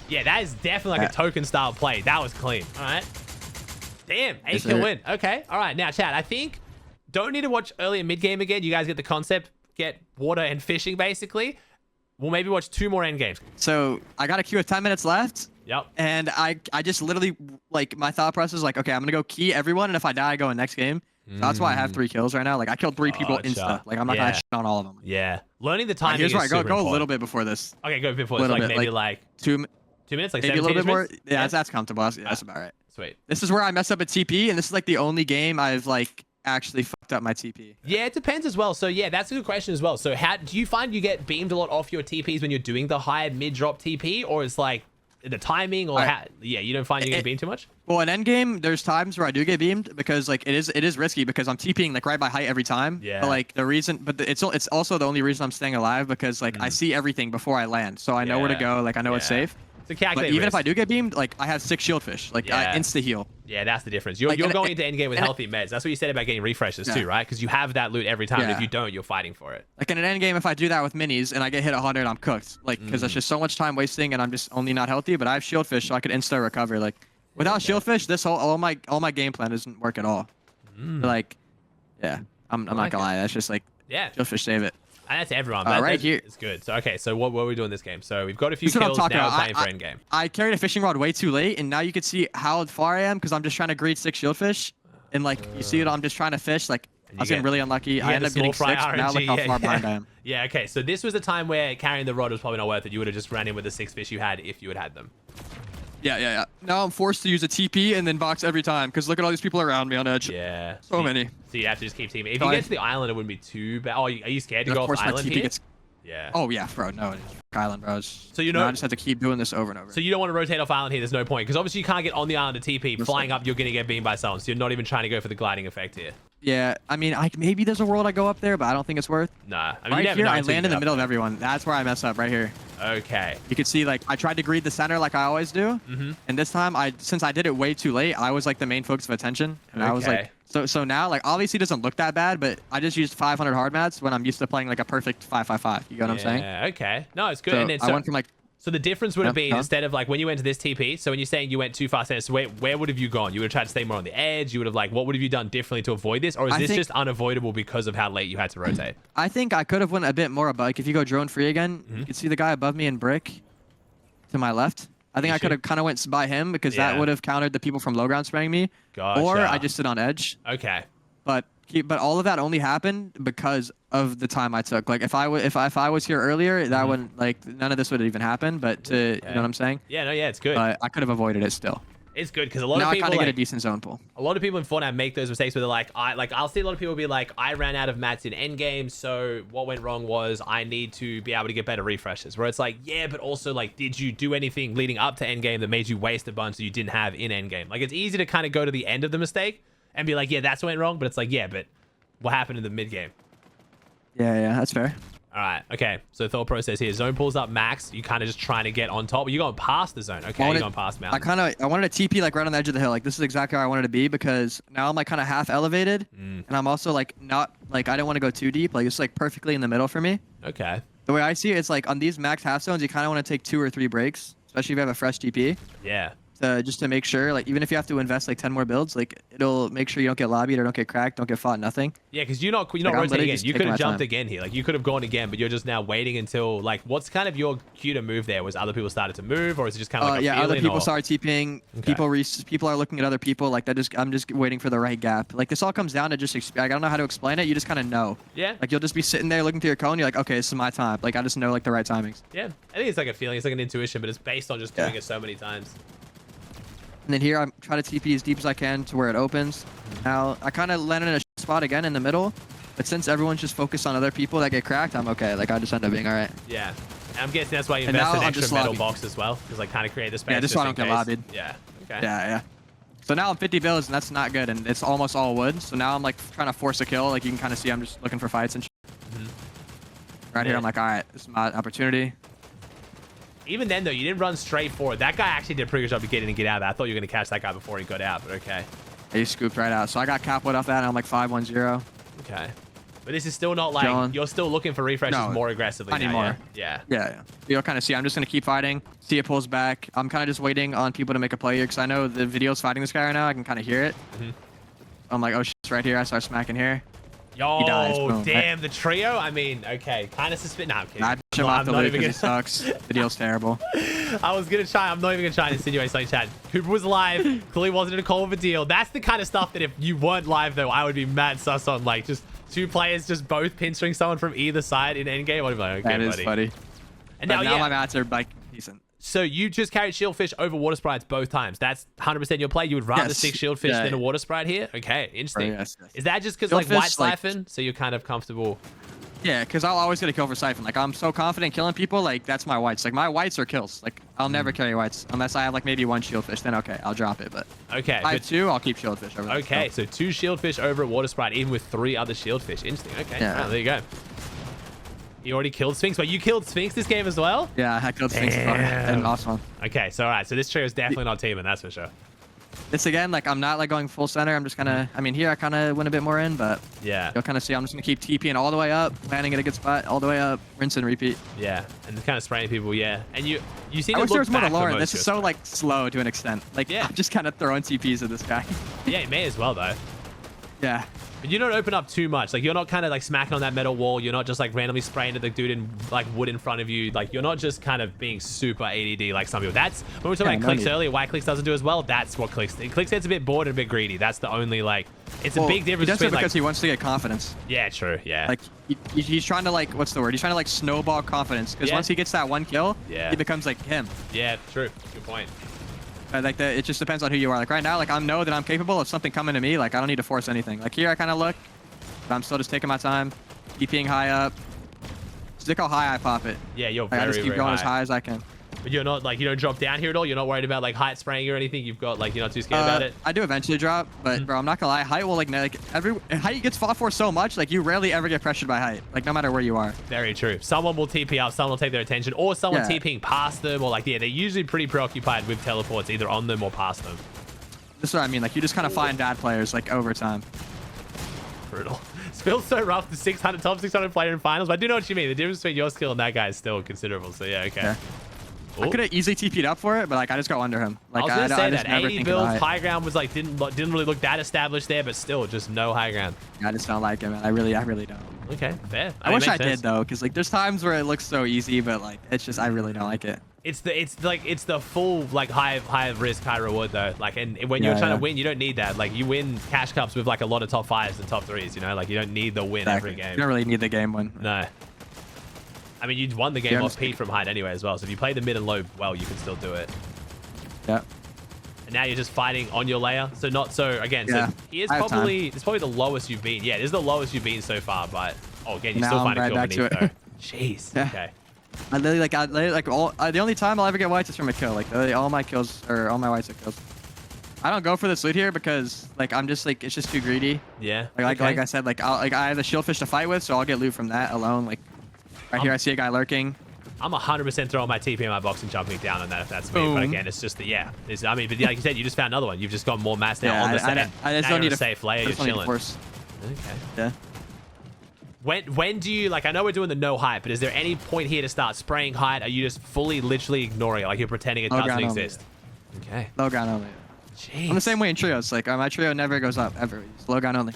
[SPEAKER 1] Yeah, that is definitely like a token style play. That was clean. All right. Damn, 8 kill win. Okay. All right, now, chat, I think don't need to watch early and mid game again. You guys get the concept. Get water and fishing, basically. We'll maybe watch 2 more end games.
[SPEAKER 2] So I got a queue with 10 minutes left.
[SPEAKER 1] Yep.
[SPEAKER 2] And I just literally, like, my thought process is like, okay, I'm going to go key everyone, and if I die, I go in next game. So that's why I have 3 kills right now. Like, I killed 3 people insta. Like, I'm not going to shit on all of them.
[SPEAKER 1] Yeah. Learning the timing
[SPEAKER 2] here's where I go
[SPEAKER 1] important.
[SPEAKER 2] a little bit before this.
[SPEAKER 1] Okay, go before this. Like, maybe like 2 minutes? Like
[SPEAKER 2] maybe a little bit more.
[SPEAKER 1] Minutes?
[SPEAKER 2] Yeah, that's comfortable. Yeah, that's about right.
[SPEAKER 1] Sweet.
[SPEAKER 2] This is where I mess up at TP, and this is, like, the only game I've, like, actually fucked up my TP.
[SPEAKER 1] Yeah, it depends as well. So yeah, that's a good question as well. So how do you find you get beamed a lot off your TPs when you're doing the high mid drop TP, or is like the timing, or yeah, you don't find you get beamed too much?
[SPEAKER 2] Well, in endgame, there's times where I do get beamed because like it is risky because I'm TPing like right by height every time.
[SPEAKER 1] Yeah.
[SPEAKER 2] But like it's also the only reason I'm staying alive because like I see everything before I land, so I know where to go. Like I know it's safe. But even if I do get beamed, like I have 6 shield fish, like I insta heal.
[SPEAKER 1] Yeah, that's the difference. You're going into endgame with healthy meds. That's what you said about getting refreshes too, right? Because you have that loot every time. And if you don't, you're fighting for it.
[SPEAKER 2] Like in an endgame, if I do that with minis and I get hit 100, I'm cooked. Like because that's just so much time wasting, and I'm just only not healthy. But I have shield fish, so I could insta recover. Like without shield fish, this all my game plan doesn't work at all. Like, yeah, I'm not gonna lie. That's just like shield fish save it.
[SPEAKER 1] And that's everyone.
[SPEAKER 2] Right here.
[SPEAKER 1] It's good. So, okay. So what are we doing this game? So we've got a few kills. Now we're playing for endgame.
[SPEAKER 2] I carried a fishing rod way too late, and now you can see how far I am because I'm just trying to greed 6 shield fish. And like, you see it, I'm just trying to fish. Like, I was getting really unlucky. I ended up getting 6. Now look how far behind I am.
[SPEAKER 1] Yeah, okay. So this was a time where carrying the rod was probably not worth it. You would have just ran in with the 6 fish you had if you had them.
[SPEAKER 2] Yeah. Now I'm forced to use a TP and then box every time because look at all these people around me on edge.
[SPEAKER 1] Yeah.
[SPEAKER 2] So many.
[SPEAKER 1] So you have to just keep teaming. If you get to the island, it wouldn't be too bad. Oh, are you scared to go off the island here? Yeah.
[SPEAKER 2] Oh yeah, bro. No, it's island, bro. So I just have to keep doing this over and over.
[SPEAKER 1] So you don't want to rotate off island here. There's no point because obviously you can't get on the island to TP. Flying up, you're gonna get beamed by someone. So you're not even trying to go for the gliding effect here.
[SPEAKER 2] Yeah, I mean, maybe there's a world I go up there, but I don't think it's worth.
[SPEAKER 1] Nah, I mean,
[SPEAKER 2] right here, I land in the middle of everyone. That's where I mess up, right here.
[SPEAKER 1] Okay.
[SPEAKER 2] You can see, like, I tried to greed the center like I always do, and this time, since I did it way too late, I was like the main focus of attention, and I was like, so now, like, obviously it doesn't look that bad, but I just used 500 hard mats when I'm used to playing like a perfect 5-5-5. You get what I'm saying?
[SPEAKER 1] Yeah. Okay. No, it's good.
[SPEAKER 2] So
[SPEAKER 1] and then,
[SPEAKER 2] I went from like
[SPEAKER 1] So the difference would have been
[SPEAKER 2] Huh?
[SPEAKER 1] instead of like when you went to this TP, so when you're saying you went too fast, so where would have you gone? You would have tried to stay more on the edge. You would have like, what would have you done differently to avoid this? Or is this just unavoidable because of how late you had to rotate?
[SPEAKER 2] I think I could have went a bit more above. Like if you go drone free again,
[SPEAKER 1] Mm-hmm.
[SPEAKER 2] you can see the guy above me in brick to my left. I think I could have kind of went by him because that would have countered the people from low ground spraying me.
[SPEAKER 1] Gotcha.
[SPEAKER 2] Or I just sit on edge.
[SPEAKER 1] Okay.
[SPEAKER 2] But all of that only happened because of the time I took. Like if I was here earlier, that wouldn't like none of this would have even happened. But you know what I'm saying?
[SPEAKER 1] Yeah, no, yeah, it's good.
[SPEAKER 2] But I could have avoided it still.
[SPEAKER 1] It's good because a lot
[SPEAKER 2] Now
[SPEAKER 1] of
[SPEAKER 2] I
[SPEAKER 1] people
[SPEAKER 2] kind of
[SPEAKER 1] like,
[SPEAKER 2] get a decent zone pull.
[SPEAKER 1] a lot of people in Fortnite make those mistakes where they're like, I'll see a lot of people be like, I ran out of mats in endgame, so what went wrong was I need to be able to get better refreshes. Where it's like, yeah, but also like, did you do anything leading up to endgame that made you waste a bunch that you didn't have in endgame? Like it's easy to kind of go to the end of the mistake and be like, yeah, that's what went wrong. But it's like, yeah, but what happened in the mid game?
[SPEAKER 2] Yeah, that's fair.
[SPEAKER 1] All right, okay. So thought process here. Zone pulls up max. You kind of just trying to get on top. You're going past the zone. Okay, you're going past mountain.
[SPEAKER 2] I wanted to TP like right on the edge of the hill. Like this is exactly where I wanted to be because now I'm like kind of half elevated, and I'm also like not like I didn't want to go too deep. Like it's like perfectly in the middle for me.
[SPEAKER 1] Okay.
[SPEAKER 2] The way I see it, it's like on these max half zones, you kind of want to take 2 or 3 breaks, especially if you have a fresh TP.
[SPEAKER 1] Yeah.
[SPEAKER 2] Just to make sure, like even if you have to invest like 10 more builds, like it'll make sure you don't get lobbied or don't get cracked, don't get fought, nothing.
[SPEAKER 1] Yeah, because you're not
[SPEAKER 2] I'm
[SPEAKER 1] rotating
[SPEAKER 2] literally
[SPEAKER 1] again.
[SPEAKER 2] just
[SPEAKER 1] You could
[SPEAKER 2] taking
[SPEAKER 1] have
[SPEAKER 2] my
[SPEAKER 1] jumped
[SPEAKER 2] time.
[SPEAKER 1] again here. Like you could have gone again, but you're just now waiting until like what's kind of your cue to move there? Was other people started to move, or is it just kind of like a
[SPEAKER 2] Yeah,
[SPEAKER 1] feeling?
[SPEAKER 2] other people
[SPEAKER 1] or...
[SPEAKER 2] start TPing.
[SPEAKER 1] Okay.
[SPEAKER 2] People are looking at other people. Like I'm just waiting for the right gap. Like this all comes down to just like, I don't know how to explain it. You just kind of know.
[SPEAKER 1] Yeah.
[SPEAKER 2] Like you'll just be sitting there looking through your cone. You're like, okay, this is my time. Like I just know like the right timings.
[SPEAKER 1] Yeah, I think it's like a feeling. It's like an intuition, but it's based on just doing it so many times.
[SPEAKER 2] And then here I'm trying to TP as deep as I can to where it opens. Now I kind of landed in a spot again in the middle, but since everyone's just focused on other people that get cracked, I'm okay. Like I just end up being all right.
[SPEAKER 1] Yeah. And I'm guessing that's why you
[SPEAKER 2] And
[SPEAKER 1] invest
[SPEAKER 2] now
[SPEAKER 1] an
[SPEAKER 2] I'm
[SPEAKER 1] extra
[SPEAKER 2] just
[SPEAKER 1] metal
[SPEAKER 2] lobbied.
[SPEAKER 1] box as well, because like kind of create the space.
[SPEAKER 2] Yeah, just so I don't get
[SPEAKER 1] in case.
[SPEAKER 2] lobbied.
[SPEAKER 1] Yeah. Okay.
[SPEAKER 2] Yeah. So now I'm 50 builds and that's not good, and it's almost all wood. So now I'm like trying to force a kill. Like you can kind of see I'm just looking for fights and shit. Right here I'm like, all right, this is my opportunity.
[SPEAKER 1] Even then though, you didn't run straight forward. That guy actually did a pretty good job of getting in and get out of that. I thought you were gonna catch that guy before he got out, but okay.
[SPEAKER 2] He scooped right out. So I got cap wood off that and I'm like 5-1-0.
[SPEAKER 1] Okay. But this is still not like
[SPEAKER 2] John.
[SPEAKER 1] you're still looking for refreshes
[SPEAKER 2] No,
[SPEAKER 1] more aggressively.
[SPEAKER 2] I need
[SPEAKER 1] now,
[SPEAKER 2] more.
[SPEAKER 1] Yeah.
[SPEAKER 2] Yeah. You'll kind of see. I'm just going to keep fighting. See it pulls back. I'm kind of just waiting on people to make a play here because I know the video's fighting this guy right now. I can kind of hear it. I'm like, oh, shit, it's right here. I start smacking here.
[SPEAKER 1] Yo,
[SPEAKER 2] He dies. Boom.
[SPEAKER 1] damn, the trio. I mean, okay, kind of suspicious. Nah, I'm kidding.
[SPEAKER 2] I push him off the
[SPEAKER 1] not
[SPEAKER 2] loop
[SPEAKER 1] even
[SPEAKER 2] because he
[SPEAKER 1] gonna.
[SPEAKER 2] sucks. The deal's terrible.
[SPEAKER 1] I was gonna try. I'm not even gonna try and insinuate something. Chat. Cooper was live. Clearly wasn't in a call of a deal. That's the kind of stuff that if you weren't live though, I would be mad sus on. Like just 2 players just both pinstring someone from either side in endgame. I'd be like, okay,
[SPEAKER 2] That is
[SPEAKER 1] buddy.
[SPEAKER 2] funny.
[SPEAKER 1] And
[SPEAKER 2] But
[SPEAKER 1] now,
[SPEAKER 2] now my mats are like decent.
[SPEAKER 1] So you just carried shieldfish over water sprites both times. That's 100% your play. You would rather
[SPEAKER 2] Yes.
[SPEAKER 1] stick shieldfish
[SPEAKER 2] Yeah.
[SPEAKER 1] than a water sprite here. Okay, interesting.
[SPEAKER 2] Yes.
[SPEAKER 1] Is that just because like
[SPEAKER 2] Shieldfish,
[SPEAKER 1] white
[SPEAKER 2] like-
[SPEAKER 1] siphon? So you're kind of comfortable.
[SPEAKER 2] Yeah, because I'll always get a kill for siphon. Like I'm so confident killing people. Like that's my whites. Like my whites are kills. Like I'll never carry whites unless I have like maybe 1 shieldfish. Then okay, I'll drop it. But
[SPEAKER 1] Okay.
[SPEAKER 2] if I have 2, I'll keep shieldfish over. that.
[SPEAKER 1] Okay, so 2 shieldfish over a water sprite, even with 3 other shieldfish. Interesting. Okay,
[SPEAKER 2] Yeah.
[SPEAKER 1] right, there you go. You already killed Sphinx, but you killed Sphinx this game as well?
[SPEAKER 2] Yeah, I killed Sphinx. And awesome.
[SPEAKER 1] Okay, so all right, so this trio is definitely not teaming, that's for sure.
[SPEAKER 2] This again, like I'm not like going full center. I'm just gonna. I mean, here I kind of went a bit more in, but
[SPEAKER 1] Yeah,
[SPEAKER 2] you'll kind of see. I'm just gonna keep TPing all the way up, landing at a good spot, all the way up, rinse and repeat.
[SPEAKER 1] yeah, and kind of spraying people, yeah. And you seem
[SPEAKER 2] I
[SPEAKER 1] to
[SPEAKER 2] wish there
[SPEAKER 1] look
[SPEAKER 2] was more to
[SPEAKER 1] back for
[SPEAKER 2] Lauren.
[SPEAKER 1] most
[SPEAKER 2] This
[SPEAKER 1] of
[SPEAKER 2] is
[SPEAKER 1] your
[SPEAKER 2] so like slow to an extent. Like
[SPEAKER 1] Yeah.
[SPEAKER 2] I'm just kind of throwing TPs at this guy.
[SPEAKER 1] Yeah, you may as well though.
[SPEAKER 2] Yeah.
[SPEAKER 1] But you don't open up too much. Like you're not kind of like smacking on that metal wall. You're not just like randomly spraying at the dude in like wood in front of you. Like you're not just kind of being super ADD like some people. That's when we were talking about
[SPEAKER 2] no
[SPEAKER 1] clicks
[SPEAKER 2] need.
[SPEAKER 1] earlier. Why clicks doesn't do as well. That's what clicks. Clicks gets a bit bored and a bit greedy. That's the only like. It's a
[SPEAKER 2] Well,
[SPEAKER 1] big
[SPEAKER 2] He
[SPEAKER 1] difference
[SPEAKER 2] does it
[SPEAKER 1] between
[SPEAKER 2] because
[SPEAKER 1] like.
[SPEAKER 2] he wants to get confidence.
[SPEAKER 1] Yeah, true. Yeah.
[SPEAKER 2] Like he's trying to like what's the word? He's trying to like snowball confidence because
[SPEAKER 1] Yeah.
[SPEAKER 2] once he gets that 1 kill,
[SPEAKER 1] Yeah.
[SPEAKER 2] he becomes like him.
[SPEAKER 1] Yeah, true. Good point.
[SPEAKER 2] Like it just depends on who you are. Like right now, like I know that I'm capable of something coming to me. Like I don't need to force anything. Like here, I kind of look, but I'm still just taking my time, keeping high up. Just look how high I pop it.
[SPEAKER 1] Yeah, you're
[SPEAKER 2] Like,
[SPEAKER 1] very,
[SPEAKER 2] I just keep
[SPEAKER 1] very
[SPEAKER 2] going
[SPEAKER 1] high.
[SPEAKER 2] as high as I can.
[SPEAKER 1] But you're not like you don't drop down here at all. You're not worried about like height spraying or anything. You've got like you're not too scared about it.
[SPEAKER 2] I do eventually drop, but bro, I'm not gonna lie. Height will like height gets fought for so much. Like you rarely ever get pressured by height. Like no matter where you are.
[SPEAKER 1] Very true. Someone will TP up, someone will take their attention, or someone
[SPEAKER 2] Yeah.
[SPEAKER 1] TPing past them, or like yeah, they're usually pretty preoccupied with teleports, either on them or past them.
[SPEAKER 2] This is what I mean. Like you just kind of find bad players like over time.
[SPEAKER 1] Brutal. It feels so rough. The top 600 player in finals, but I do know what you mean. The difference between your skill and that guy is still considerable. So yeah, okay.
[SPEAKER 2] Yeah. I could have easily TP'd up for it, but like I just go under him. Like
[SPEAKER 1] I was gonna say
[SPEAKER 2] just
[SPEAKER 1] that
[SPEAKER 2] never
[SPEAKER 1] 80
[SPEAKER 2] think
[SPEAKER 1] builds,
[SPEAKER 2] about it.
[SPEAKER 1] high ground was like didn't really look that established there, but still just no high ground.
[SPEAKER 2] I just don't like it, man. I really don't.
[SPEAKER 1] Okay, fair.
[SPEAKER 2] I
[SPEAKER 1] mean,
[SPEAKER 2] wish
[SPEAKER 1] it
[SPEAKER 2] I
[SPEAKER 1] makes
[SPEAKER 2] did
[SPEAKER 1] sense.
[SPEAKER 2] though, because like there's times where it looks so easy, but like it's just I really don't like it.
[SPEAKER 1] It's the full like high risk, high reward though. Like, and when you're trying to win, you don't need that. Like you win cash cups with like a lot of top 5s and top 3s. You know, like you don't need the win every game.
[SPEAKER 2] You don't really need the game win.
[SPEAKER 1] No. I mean, you'd won the game off Pete from height anyway as well. So if you play the mid and low well, you can still do it.
[SPEAKER 2] Yeah.
[SPEAKER 1] And now you're just fighting on your layer. So not so again.
[SPEAKER 2] Yeah,
[SPEAKER 1] So he is probably it's probably the lowest you've been. Yeah, this is the lowest you've been so far. But again, you're still fighting kill beneath though. Jeez.
[SPEAKER 2] Yeah.
[SPEAKER 1] Okay.
[SPEAKER 2] I literally the only time I'll ever get whites is from a kill. Like literally all my kills or all my whites are kills. I don't go for this loot here because like I'm just like it's just too greedy.
[SPEAKER 1] Yeah.
[SPEAKER 2] Like I said, like I have the shield fish to fight with, so I'll get loot from that alone. Like right here, I see a guy lurking.
[SPEAKER 1] I'm 100% throwing my TP in my box and jumping down on that if that's me. But again, it's just I mean, but like you said, you just found another one. You've just got more mass now on the set.
[SPEAKER 2] I just don't need a
[SPEAKER 1] safe layer. You're chilling.
[SPEAKER 2] Force.
[SPEAKER 1] Okay.
[SPEAKER 2] Yeah.
[SPEAKER 1] When do you like? I know we're doing the no height, but is there any point here to start spraying height? Are you just fully, literally ignoring it, like you're pretending it doesn't exist? Okay.
[SPEAKER 2] Low ground only.
[SPEAKER 1] Jeez.
[SPEAKER 2] I'm the same way in trios. Like my trio never goes up ever. It's low ground only.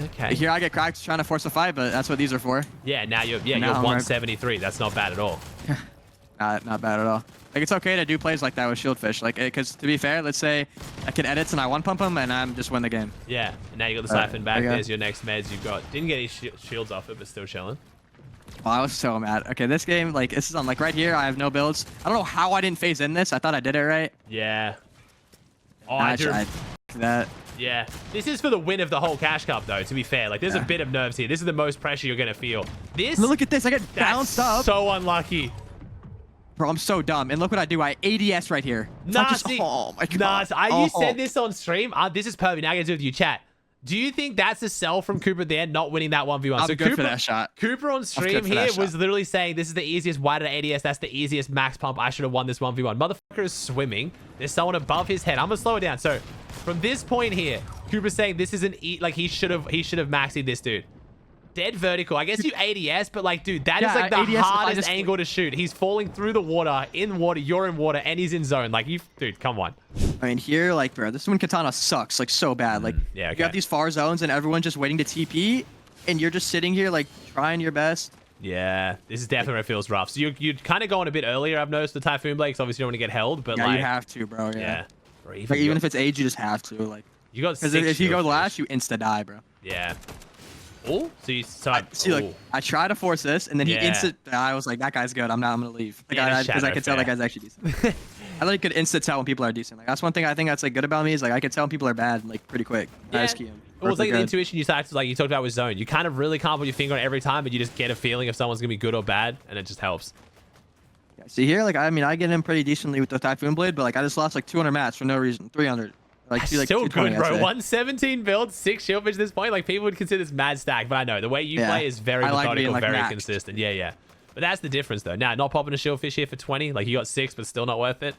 [SPEAKER 1] Okay.
[SPEAKER 2] Here I get cracked trying to force a fight, but that's what these are for.
[SPEAKER 1] Yeah. Now you're 173. That's not bad at all.
[SPEAKER 2] Not bad at all. Like it's okay to do plays like that with shieldfish. Like because to be fair, let's say I can edits and I one pump him and I'm just win the game.
[SPEAKER 1] Yeah. And now you got the siphon back. There's your next meds. You've got didn't get any shields off it, but still chilling.
[SPEAKER 2] Oh, I was so mad. Okay, this game like this is on like right here. I have no builds. I don't know how I didn't phase in this. I thought I did it right.
[SPEAKER 1] Yeah. Oh,
[SPEAKER 2] I tried that.
[SPEAKER 1] Yeah. This is for the win of the whole cash cup, though, to be fair. Like, there's a bit of nerves here. This is the most pressure you're going to feel. This...
[SPEAKER 2] Look at this. I get bounced up.
[SPEAKER 1] So unlucky.
[SPEAKER 2] Bro, I'm so dumb. And look what I do. I ADS right here. Oh, my God.
[SPEAKER 1] You said this on stream. This is perfect. Now I get to do with you, chat. Do you think that's a sell from Cooper at the end, not winning that 1v1?
[SPEAKER 2] I'm
[SPEAKER 1] so
[SPEAKER 2] good
[SPEAKER 1] Cooper,
[SPEAKER 2] for that shot.
[SPEAKER 1] Cooper on stream here was literally saying, this is the easiest. Why did I ADS? That's the easiest max pump. I should have won this 1v1. Motherfucker is swimming. There's someone above his head. I'm going to slow it down. So from this point here, Cooper's saying this is like he should have maxed this dude. Dead vertical. I guess you ADS, but like, dude, that is like the hardest angle to shoot. He's falling through the water, in water, you're in water, and he's in zone. Like, dude, come on.
[SPEAKER 2] I mean, here, like, bro, this one Katana sucks, like, so bad. Like,
[SPEAKER 1] yeah, okay.
[SPEAKER 2] You have these far zones, and everyone's just waiting to TP, and you're just sitting here, like, trying your best.
[SPEAKER 1] Yeah, this is definitely where it feels rough. So you'd kind of go on a bit earlier, I've noticed, the Typhoon Blade, because obviously you don't want to get held, but like...
[SPEAKER 2] you have to, bro, yeah.
[SPEAKER 1] Or
[SPEAKER 2] even if it's age, you just have to, like...
[SPEAKER 1] You got
[SPEAKER 2] because if you go last, you insta-die, bro.
[SPEAKER 1] Yeah. Oh,
[SPEAKER 2] I try to force this, and then he I was like, that guy's good. I'm gonna leave. Because I could tell that guy's actually decent. I like could insta tell when people are decent. Like that's one thing I think that's like good about me is like I can tell when people are bad like pretty quick.
[SPEAKER 1] Yeah.
[SPEAKER 2] I just key them.
[SPEAKER 1] Well, it's like the intuition you talked about with zone. You kind of really can't put your finger on it every time, but you just get a feeling if someone's gonna be good or bad, and it just helps.
[SPEAKER 2] Yeah, see here, like I mean, I get in pretty decently with the Typhoon Blade, but like I just lost like 200 mats for no reason. 300. Like,
[SPEAKER 1] still good, bro. 117 builds, 6 shieldfish at this point. Like, people would consider this mad stack, but I know the way you play is very methodical, like very consistent. Yeah. But that's the difference, though. Now, not popping a shieldfish here for 20. Like, you got 6, but still not worth it.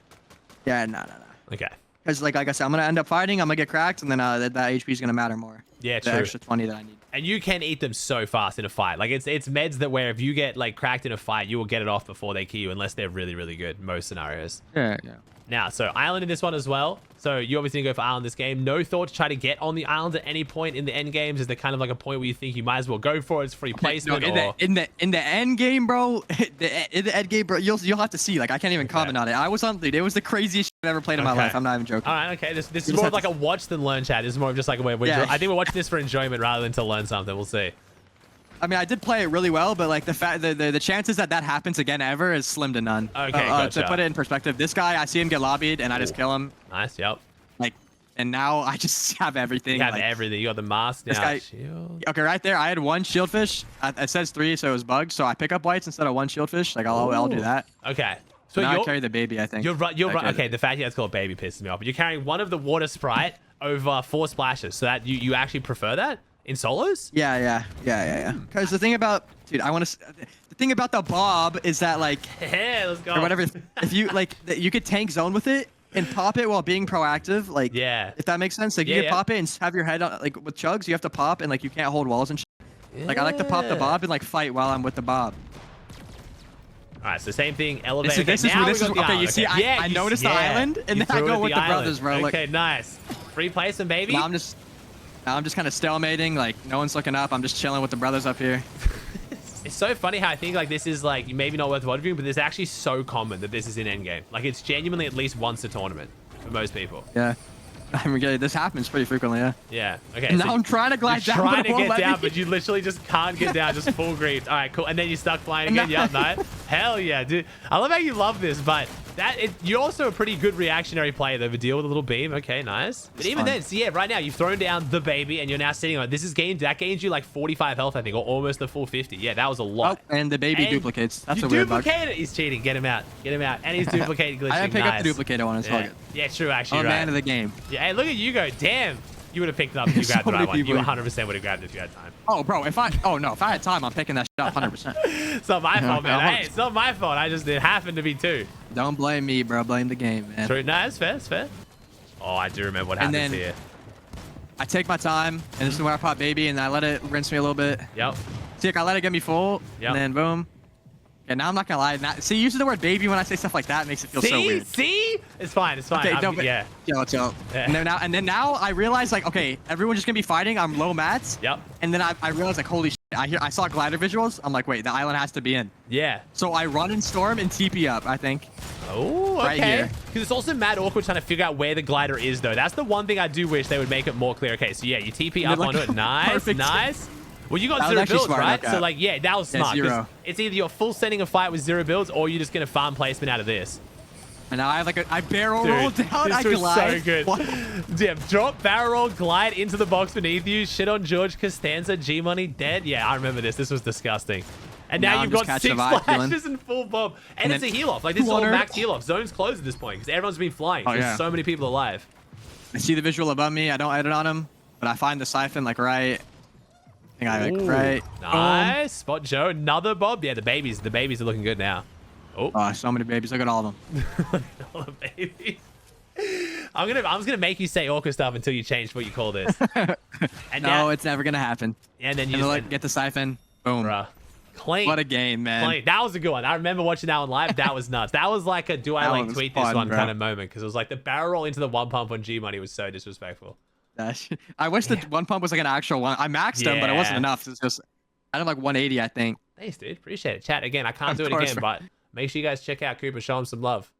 [SPEAKER 2] Yeah, no.
[SPEAKER 1] Okay.
[SPEAKER 2] Because, like I said, I'm gonna end up fighting. I'm gonna get cracked, and then that HP is gonna matter more.
[SPEAKER 1] Yeah,
[SPEAKER 2] the extra 20 that I need.
[SPEAKER 1] And you can eat them so fast in a fight. Like, it's meds that where if you get like cracked in a fight, you will get it off before they kill you, unless they're really, really good. Most scenarios.
[SPEAKER 2] Yeah.
[SPEAKER 1] Now, so island in this one as well. So you obviously didn't go for island this game. No thought to try to get on the island at any point in the end games. Is there kind of like a point where you think you might as well go for it? It's free placement.
[SPEAKER 2] No, in the end game, bro. In the end game, bro. You'll have to see. Like I can't even comment on it. I was on. Dude, it was the craziest shit I've ever played in my life. I'm not even joking.
[SPEAKER 1] All right, okay. This is more of like a watch than learn, chat. This is more of just like a way. I think we're watching this for enjoyment rather than to learn something. We'll see.
[SPEAKER 2] I mean, I did play it really well, but like the chances that happens again ever is slim to none.
[SPEAKER 1] Okay, gotcha.
[SPEAKER 2] To put it in perspective, this guy, I see him get lobbied, and I just kill him.
[SPEAKER 1] Nice, yep.
[SPEAKER 2] Like, and now I just have everything.
[SPEAKER 1] You have everything. You got the mask now.
[SPEAKER 2] Guy, okay, right there, I had 1 shieldfish. It says 3, so it was bugged. So I pick up whites instead of 1 shieldfish. Like I'll do that.
[SPEAKER 1] Okay.
[SPEAKER 2] So now I carry the baby, I think.
[SPEAKER 1] You're right. Okay, the fact you guys call it baby pisses me off. But you're carrying one of the water sprite over 4 splashes, so that you actually prefer that in solos?
[SPEAKER 2] Yeah. Because the thing about, dude, the thing about the Bob is that like,
[SPEAKER 1] yeah, let's go.
[SPEAKER 2] Or whatever. If you like, you could tank zone with it and pop it while being proactive. Like, if that makes sense. Like you can pop it and have your head on. Like with chugs, you have to pop and like you can't hold walls and shit. Like I like to pop the Bob and like fight while I'm with the Bob.
[SPEAKER 1] All right, so same thing. Elevate.
[SPEAKER 2] This is okay. You see, I noticed the island, and then I go with the brothers, bro.
[SPEAKER 1] Okay, nice. Free placement, baby.
[SPEAKER 2] Now I'm just kind of stalemating. Like no one's looking up. I'm just chilling with the brothers up here.
[SPEAKER 1] It's so funny how I think like this is like maybe not worth watching, but it's actually so common that this is in endgame. Like it's genuinely at least once a tournament for most people.
[SPEAKER 2] Yeah. I mean, this happens pretty frequently, yeah.
[SPEAKER 1] Yeah. Okay.
[SPEAKER 2] And now I'm trying to glide down.
[SPEAKER 1] Trying to get down, but you literally just can't get down. Just full grief. All right, cool. And then you stuck flying again. Yep, nice. Hell yeah, dude. I love how you love this, but you're also a pretty good reactionary player though. The deal with a little beam. Okay, nice. But even then, so yeah, right now you've thrown down the baby and you're now sitting on it. That gained you like 45 health, I think, or almost the full 50. Yeah, that was a lot.
[SPEAKER 2] Oh, and the baby duplicates. That's a weird bug.
[SPEAKER 1] He's cheating. Get him out. Get him out. And he's duplicating glitching.
[SPEAKER 2] I didn't pick up the duplicator one. It's all good.
[SPEAKER 1] Yeah, true. Actually,
[SPEAKER 2] I'm a
[SPEAKER 1] right.
[SPEAKER 2] man of the game.
[SPEAKER 1] Yeah, hey, look at you go. Damn. You would have picked it up if you grabbed the right one. You 100% would have grabbed it if you had time.
[SPEAKER 2] Oh, bro, if I had time, I'm picking that shit up 100%.
[SPEAKER 1] It's not my fault, man. Hey, it's not my fault. It happened to be too.
[SPEAKER 2] Don't blame me, bro. Blame the game, man.
[SPEAKER 1] True. No, it's fair. It's fair. Oh, I do remember what happens here.
[SPEAKER 2] I take my time, and this is where I pop baby, and I let it rinse me a little bit.
[SPEAKER 1] Yep.
[SPEAKER 2] See, I let it get me full, and then boom. And now I'm not gonna lie. See, using the word baby when I say stuff like that makes it feel so weird.
[SPEAKER 1] See? It's fine. It's fine.
[SPEAKER 2] Okay,
[SPEAKER 1] yeah.
[SPEAKER 2] Chill. Yeah. And then now I realize like, okay, everyone's just gonna be fighting. I'm low mats.
[SPEAKER 1] Yep.
[SPEAKER 2] And then I realize like, holy shit. I saw glider visuals. I'm like, wait, the island has to be in.
[SPEAKER 1] Yeah.
[SPEAKER 2] So I run in storm and TP up, I think.
[SPEAKER 1] Oh, okay.
[SPEAKER 2] Right here.
[SPEAKER 1] Because it's also mad awkward trying to figure out where the glider is, though. That's the one thing I do wish they would make it more clear. Okay, so yeah, you TP up onto it. Nice, nice. Well, you got 0 builds, right? So like, yeah, that was smart.
[SPEAKER 2] Zero.
[SPEAKER 1] It's either you're full sending a fight with 0 builds, or you're just gonna farm placement out of this.
[SPEAKER 2] And now I have I barrel roll down.
[SPEAKER 1] This was so good. Damn, drop, barrel roll, glide into the box beneath you. Shit on George Costanza. G Money dead. Yeah, I remember this. This was disgusting. And now you've got 6 flashes and full bomb. And it's a heal off. Like this is all max heal off. Zone's closed at this point because everyone's been flying. There's so many people alive.
[SPEAKER 2] I see the visual above me. I don't edit on him, but I find the siphon like right. I think I like right.
[SPEAKER 1] Nice. Spot Joe. Another Bob. Yeah, the babies are looking good now.
[SPEAKER 2] Oh, so many babies. Look at all of them.
[SPEAKER 1] All the babies. I'm just gonna make you say orca stuff until you change what you call this. And
[SPEAKER 2] no, it's never gonna happen.
[SPEAKER 1] And then you
[SPEAKER 2] get the siphon. Boom.
[SPEAKER 1] Bruh. Clean.
[SPEAKER 2] What a game, man.
[SPEAKER 1] Clean. That was a good one. I remember watching that one live. That was nuts. That was like a do I like tweet this one kind of moment because it was like the barrel roll into the 1 pump on G Money was so disrespectful.
[SPEAKER 2] I wish the 1 pump was like an actual one. I maxed him, but it wasn't enough. It's just I had like 180, I think.
[SPEAKER 1] Thanks, dude. Appreciate it. Chat again. I can't do it again, but make sure you guys check out Cooper. Show him some love.